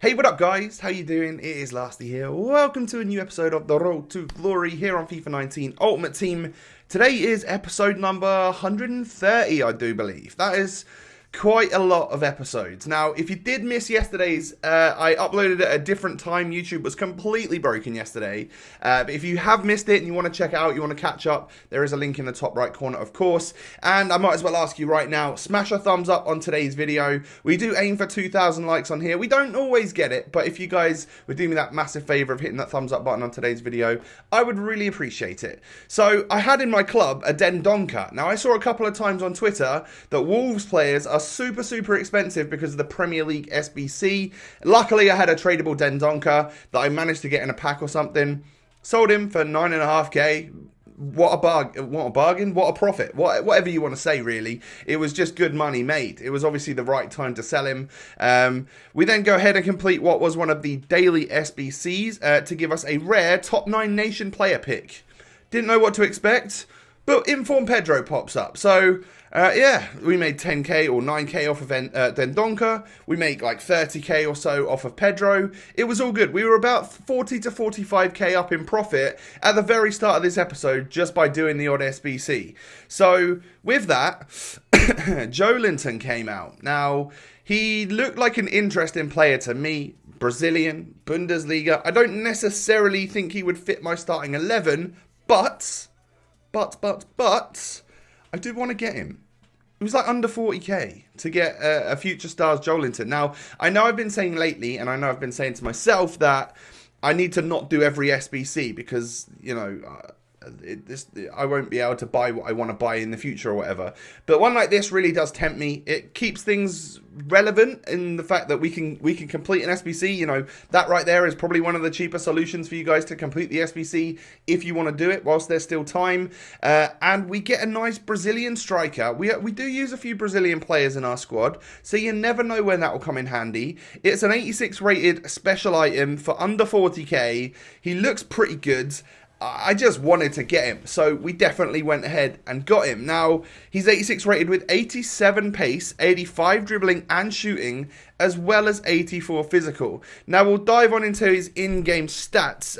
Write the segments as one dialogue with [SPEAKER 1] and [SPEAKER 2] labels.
[SPEAKER 1] Hey, what up guys? How you doing? It is Lasty here. Welcome to a new episode of The Road to Glory here on FIFA 19 Ultimate Team. Today is episode number 130, I do believe. That is quite a lot of episodes. Now, if you did miss yesterday's, I uploaded it at a different time. YouTube was completely broken yesterday. But if you have missed it and you want to check it out, you want to catch up, there is a link in the top right corner, of course. And I might as well ask you right now, smash a thumbs up on today's video. We do aim for 2,000 likes on here. We don't always get it, but if you guys would do me that massive favor of hitting that thumbs up button on today's video, I would really appreciate it. So I had in my club a Dendonka. Now, I saw a couple of times on Twitter that Wolves players are super expensive because of the Premier League SBC. Luckily, I had a tradable Dendonka that I managed to get in a pack or something. Sold him for 9.5k. What a bargain, what a profit, whatever you want to say, really. It was just good money made. It was obviously the right time to sell him. We then go ahead and complete what was one of the daily SBCs to give us a rare top 9 nation player pick. Didn't know what to expect, but Inform Pedro pops up. So, yeah, we made 10k or 9k off of Dendonka. We make like 30k or so off of Pedro. It was all good. We were about 40 to 45k up in profit at the very start of this episode just by doing the odd SBC. So, with that, Joelinton came out. Now, he looked like an interesting player to me. Brazilian, Bundesliga. I don't necessarily think he would fit my starting 11, but I do want to get him. It was like under 40k to get a Future Stars Joelinton. Now, I know I've been saying lately, and I know I've been saying to myself that I need to not do every SBC because, you know, I won't be able to buy what I want to buy in the future or whatever. But one like this really does tempt me. It keeps things relevant in the fact that we can complete an SBC. You know, that right there is probably one of the cheaper solutions for you guys to complete the SBC if you want to do it whilst there's still time. And we get a nice Brazilian striker. We do use a few Brazilian players in our squad, so you never know when that will come in handy. It's an 86 rated special item for under 40k. He looks pretty good. I just wanted to get him, so we definitely went ahead and got him. Now, he's 86 rated with 87 pace, 85 dribbling and shooting, as well as 84 physical. Now, we'll dive on into his in-game stats.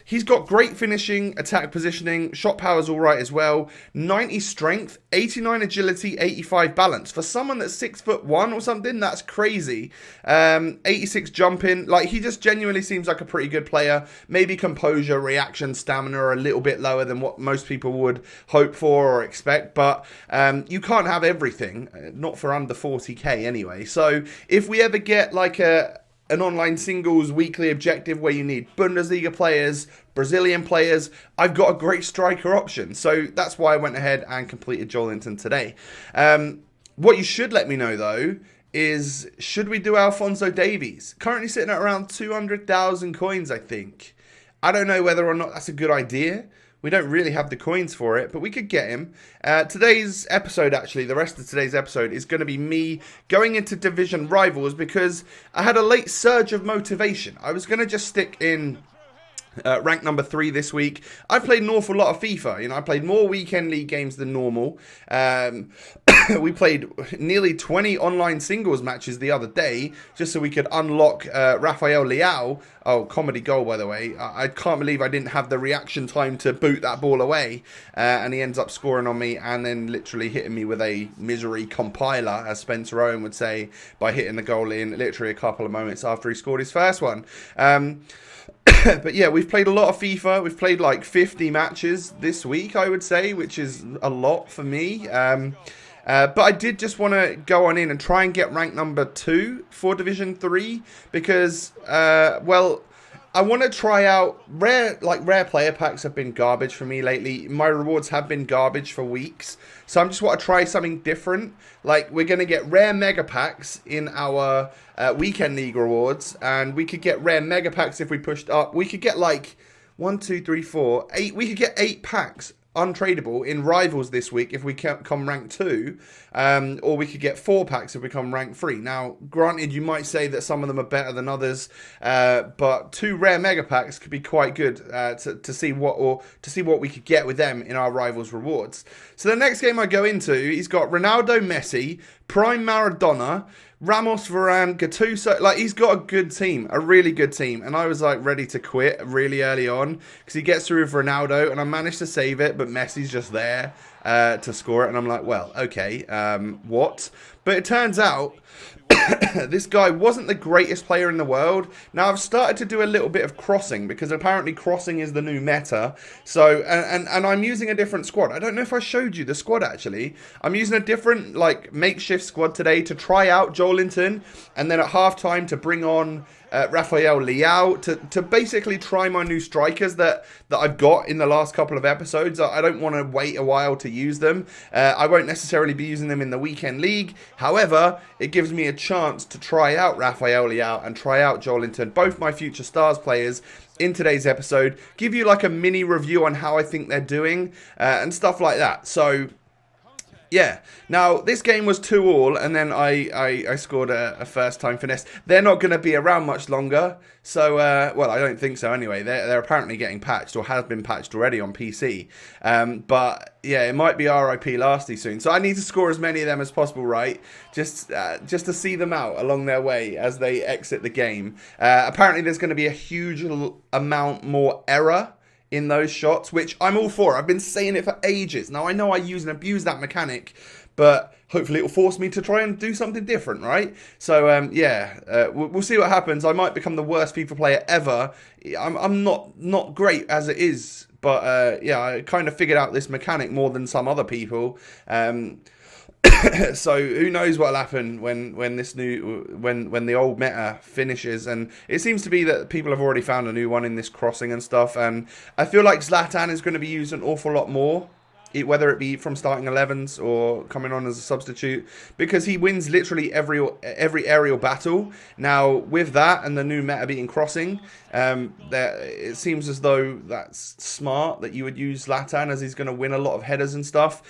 [SPEAKER 1] He's got great finishing, attack positioning, shot power's all right as well, 90 strength, 89 agility, 85 balance. For someone that's 6'1" or something, that's crazy. 86 jumping, like he just genuinely seems like a pretty good player. Maybe composure, reaction, stamina are a little bit lower than what most people would hope for or expect, but you can't have everything, not for under 40k anyway. So if we ever get like an online singles weekly objective where you need Bundesliga players, Brazilian players, I've got a great striker option. So that's why I went ahead and completed Joelinton today. What you should let me know though is, should we do Alphonso Davies? Currently sitting at around 200,000 coins, I think. I don't know whether or not that's a good idea. We don't really have the coins for it, but we could get him. Today's episode, actually, the rest of today's episode is going to be me going into division rivals because I had a late surge of motivation. I was going to just stick in rank number 3 this week. I played an awful lot of FIFA. You know, I played more weekend league games than normal. We played nearly 20 online singles matches the other day just so we could unlock Rafael Leao. Oh, comedy goal, by the way. I can't believe I didn't have the reaction time to boot that ball away. And he ends up scoring on me and then literally hitting me with a misery compiler, as Spencer Owen would say, by hitting the goal in literally a couple of moments after he scored his first one. But yeah, we've played a lot of FIFA. We've played like 50 matches this week, I would say, which is a lot for me. But I did just want to go on in and try and get rank number 2 for Division 3 because, well, I want to try out rare player packs have been garbage for me lately. My rewards have been garbage for weeks. So I just want to try something different. Like, we're going to get rare mega packs in our weekend league rewards. And we could get rare mega packs if we pushed up. We could get like 1, 2, 3, 4, 8. We could get 8 packs untradeable in rivals this week if we come rank 2, or we could get 4 packs if we come rank 3. Now, granted, you might say that some of them are better than others, but 2 rare mega packs could be quite good to see what we could get with them in our rivals rewards. So the next game I go into, he's got Ronaldo, Messi, Prime Maradona, Ramos, Varane, Gattuso. Like, he's got a good team, a really good team. And I was like ready to quit really early on because he gets through with Ronaldo and I managed to save it, but Messi's just there to score it. And I'm like, well, okay, what? But it turns out this guy wasn't the greatest player in the world. Now, I've started to do a little bit of crossing because apparently crossing is the new meta. So, and I'm using a different squad. I don't know if I showed you the squad, actually. I'm using a different, like, makeshift squad today to try out Joelinton. And then at halftime to bring on Rafael Leao to basically try my new strikers that I've got in the last couple of episodes. I don't want to wait a while to use them. I won't necessarily be using them in the weekend league. However, it gives me a chance to try out Rafael Leao and try out Joelinton, both my Future Stars players, in today's episode. Give you like a mini review on how I think they're doing and stuff like that. So yeah, now this game was 2-2 and then I scored a first time finesse. They're not going to be around much longer, so, well, I don't think so anyway. They're apparently getting patched or have been patched already on PC. But yeah, it might be RIP Lasty soon. So I need to score as many of them as possible, right? Just to see them out along their way as they exit the game. Apparently there's going to be a huge amount more error in those shots, which I'm all for. I've been saying it for ages. Now, I know I use and abuse that mechanic, but hopefully it will force me to try and do something different, right? So, yeah, we'll see what happens. I might become the worst FIFA player ever. I'm not great as it is, but, yeah, I kind of figured out this mechanic more than some other people. So who knows what'll happen when the old meta finishes, and it seems to be that people have already found a new one in this crossing and stuff, and I feel like Zlatan is going to be used an awful lot more, whether it be from starting 11s or coming on as a substitute, because he wins literally every aerial battle. Now, with that and the new meta being crossing, it seems as though that's smart that you would use Zlatan, as he's going to win a lot of headers and stuff.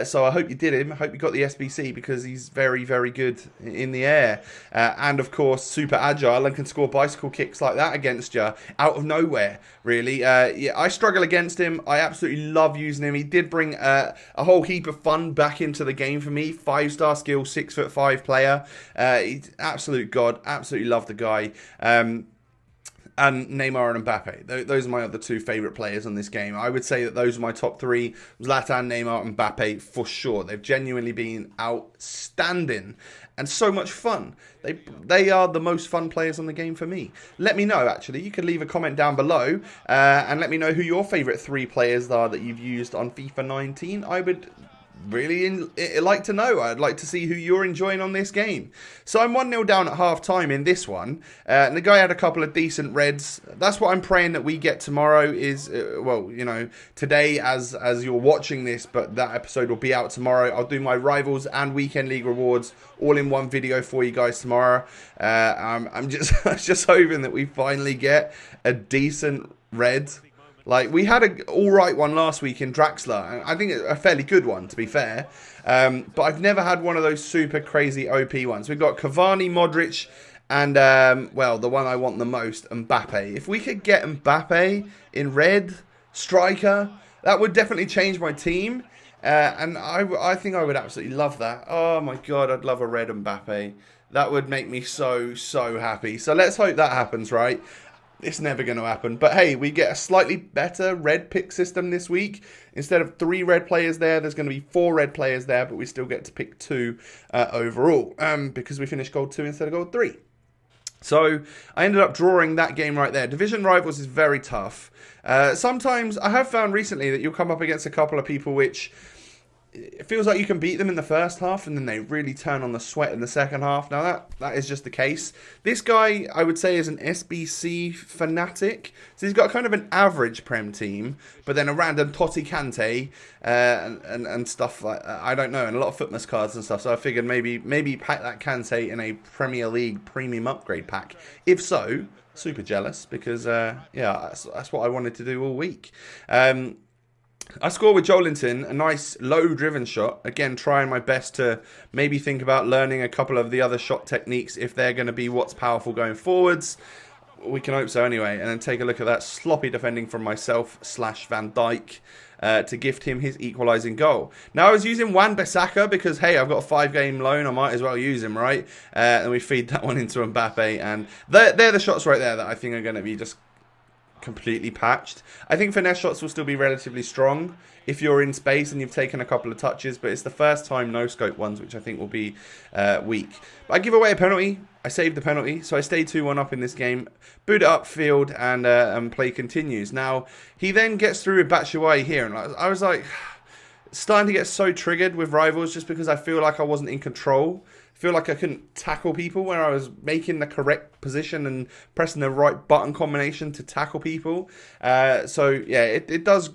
[SPEAKER 1] So I hope you did him. I hope you got the SBC, because he's very, very good in the air. And of course, super agile and can score bicycle kicks like that against you out of nowhere, really. Yeah, I struggle against him. I absolutely love using him. He did bring a whole heap of fun back into the game for me. 5-star skill, 6'5" player. He's absolute god. Absolutely love the guy. And Neymar and Mbappe. Those are my other two favourite players on this game. I would say that those are my top three. Zlatan, Neymar and Mbappe for sure. They've genuinely been outstanding and so much fun. They are the most fun players on the game for me. Let me know, actually. You can leave a comment down below and let me know who your favourite 3 players are that you've used on FIFA 19. I would really like to know. I'd like to see who you're enjoying on this game. So I'm 1-0 down at half time in this one, and the guy had a couple of decent reds. That's what I'm praying that we get tomorrow is, well, you know, today as you're watching this, but that episode will be out tomorrow. I'll do my rivals and weekend league rewards all in one video for you guys tomorrow. I'm just hoping that we finally get a decent red. Like, we had an alright one last week in Draxler, and I think a fairly good one, to be fair. But I've never had one of those super crazy OP ones. We've got Cavani, Modric, and, well, the one I want the most, Mbappe. If we could get Mbappe in red, striker, that would definitely change my team. And I think I would absolutely love that. Oh, my God, I'd love a red Mbappe. That would make me so, so happy. So let's hope that happens, right? It's never going to happen. But hey, we get a slightly better red pick system this week. Instead of 3 red players there's going to be 4 red players there, but we still get to pick 2 overall because we finished gold 2 instead of gold 3. So I ended up drawing that game right there. Division Rivals is very tough. Sometimes I have found recently that you'll come up against a couple of people which it feels like you can beat them in the first half and then they really turn on the sweat in the second half. Now that is just the case. This guy, I would say, is an SBC fanatic. So he's got kind of an average Prem team, but then a random Totti Kante and stuff like I don't know, and a lot of Footmas cards and stuff. So I figured maybe pack that Kante in a Premier League premium upgrade pack. If so, super jealous because yeah, that's what I wanted to do all week. I scored with Joelinton, a nice low-driven shot. Again, trying my best to maybe think about learning a couple of the other shot techniques if they're going to be what's powerful going forwards. We can hope so anyway. And then take a look at that sloppy defending from myself / Van Dijk. to gift him his equalising goal. Now, I was using Wan-Bissaka because, hey, I've got a 5-game loan. I might as well use him, right? And we feed that one into Mbappe. And they're the shots right there that I think are going to be just completely patched. I think finesse shots will still be relatively strong if you're in space and you've taken a couple of touches, but it's the first time no-scope ones which I think will be weak. But I give away a penalty. I saved the penalty, so I stay 2-1 up in this game. Boot it upfield, and play continues. Now, he then gets through with Batshuayi here, and I was like, starting to get so triggered with rivals just because I feel like I wasn't in control. I feel like I couldn't tackle people when I was making the correct position and pressing the right button combination to tackle people. So yeah, it does,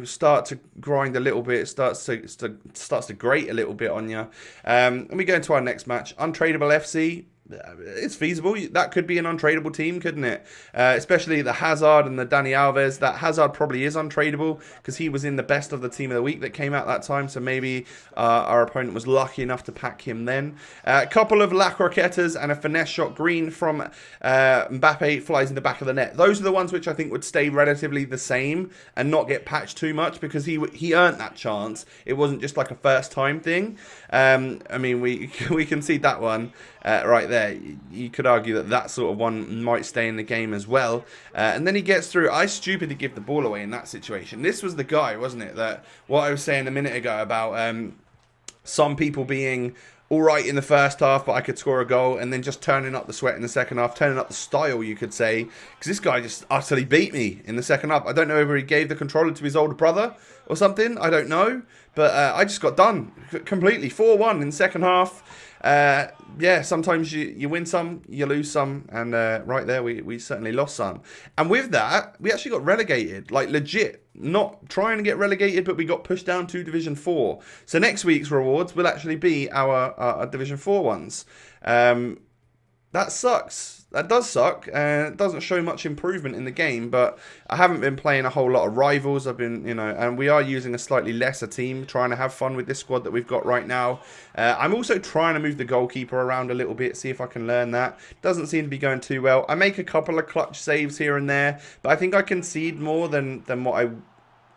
[SPEAKER 1] start to grind a little bit. It starts to grate a little bit on you. And we go into our next match, Untradeable FC. It's feasible. That could be an untradeable team, couldn't it? Especially the Hazard and the Dani Alves. That Hazard probably is untradeable because he was in the best of the team of the week that came out that time. So maybe our opponent was lucky enough to pack him then. A couple of La Croquetas and a finesse shot green from Mbappe flies in the back of the net. Those are the ones which I think would stay relatively the same and not get patched too much because he earned that chance. It wasn't just like a first time thing. I mean, we can see that one right there. You could argue that sort of one might stay in the game as well. And then he gets through. I stupidly give the ball away in that situation. This was the guy, wasn't it? That what I was saying a minute ago about some people being all right in the first half, but I could score a goal, and then just turning up the sweat in the second half, turning up the style, you could say, because this guy just utterly beat me in the second half. I don't know whether he gave the controller to his older brother or something. I don't know, but I just got done completely. 4-1 in the second half. Yeah, sometimes you win some, you lose some, and right there we certainly lost some. And with that, we actually got relegated, like legit. Not trying to get relegated, but we got pushed down to Division 4. So next week's rewards will actually be our Division 4 ones. That sucks. That does suck. It doesn't show much improvement in the game, but I haven't been playing a whole lot of rivals. I've been, and we are using a slightly lesser team, trying to have fun with this squad that we've got right now. I'm also trying to move the goalkeeper around a little bit, see if I can learn that. Doesn't seem to be going too well. I make a couple of clutch saves here and there, but I think I concede more than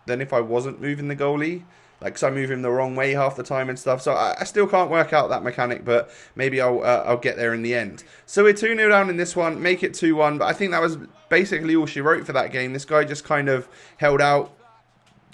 [SPEAKER 1] if I wasn't moving the goalie. Like, so I move him the wrong way half the time and stuff. So I still can't work out that mechanic, but maybe I'll get there in the end. So we're 2-0 down in this one, make it 2-1. But I think that was basically all she wrote for that game. This guy just kind of held out,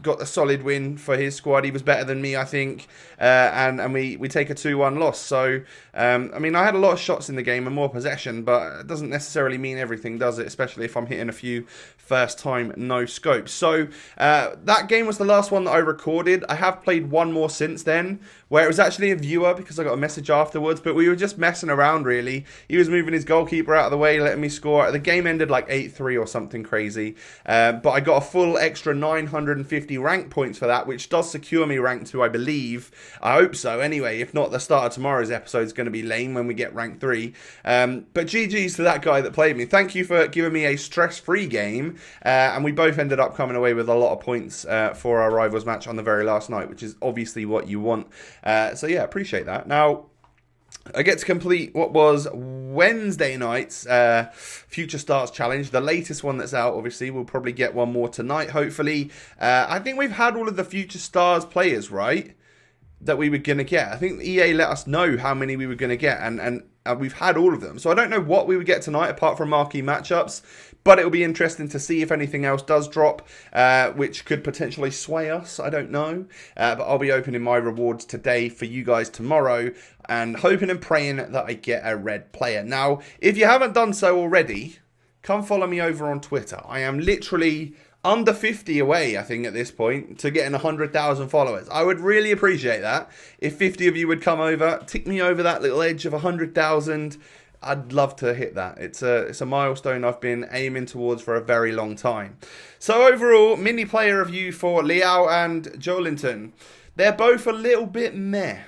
[SPEAKER 1] got a solid win for his squad. He was better than me, I think. And we take a 2-1 loss. So, I mean, I had a lot of shots in the game and more possession, but it doesn't necessarily mean everything, does it? Especially if I'm hitting a few first-time no-scopes. So, that game was the last one that I recorded. I have played one more since then, where it was actually a viewer because I got a message afterwards, but we were just messing around, really. He was moving his goalkeeper out of the way, letting me score. The game ended like 8-3 or something crazy. But I got a full extra 950 rank points for that, which does secure me rank 2, I believe. I hope so anyway. If not, the start of tomorrow's episode is going to be lame when we get rank 3. But GG's to that guy that played me. Thank you for giving me a stress-free game. And we both ended up coming away with a lot of points for our rivals match on the very last night, which is obviously what you want. So yeah, appreciate that. Now, I get to complete what was Wednesday night's Future Stars Challenge, the latest one that's out, obviously. We'll probably get one more tonight, hopefully. I think we've had all of the Future Stars players, right, that we were going to get. I think EA let us know how many we were going to get, and we've had all of them. So I don't know what we would get tonight, apart from marquee matchups, but it'll be interesting to see if anything else does drop, which could potentially sway us. I don't know. But I'll be opening my rewards today for you guys tomorrow, and hoping and praying that I get a red player. Now, if you haven't done so already, come follow me over on Twitter. I am literally under 50 away, I think, at this point, to getting 100,000 followers. I would really appreciate that. If 50 of you would come over, tick me over that little edge of 100,000. I'd love to hit that. It's a milestone I've been aiming towards for a very long time. So overall, mini player review for Leao and Joelinton. They're both a little bit meh,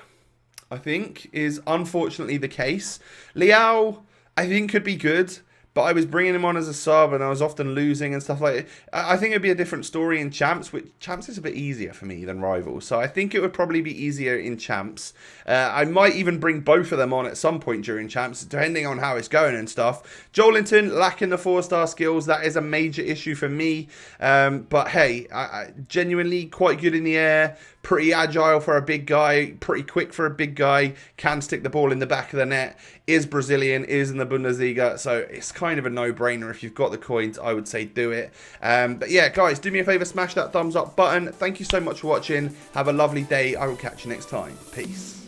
[SPEAKER 1] I think, is unfortunately the case. Leao, I think, could be good, but I was bringing him on as a sub and I was often losing and stuff like that. I think it'd be a different story in Champs, which Champs is a bit easier for me than Rivals. So I think it would probably be easier in Champs. I might even bring both of them on at some point during Champs, depending on how it's going and stuff. Joelinton lacking the 4-star skills, that is a major issue for me. But hey, I genuinely quite good in the air, pretty agile for a big guy, pretty quick for a big guy, can stick the ball in the back of the net, is Brazilian, is in the Bundesliga, so it's kind of a no-brainer. If you've got the coins, I would say do it. But yeah, guys, do me a favour, smash that thumbs up button. Thank you so much for watching. Have a lovely day. I will catch you next time. Peace.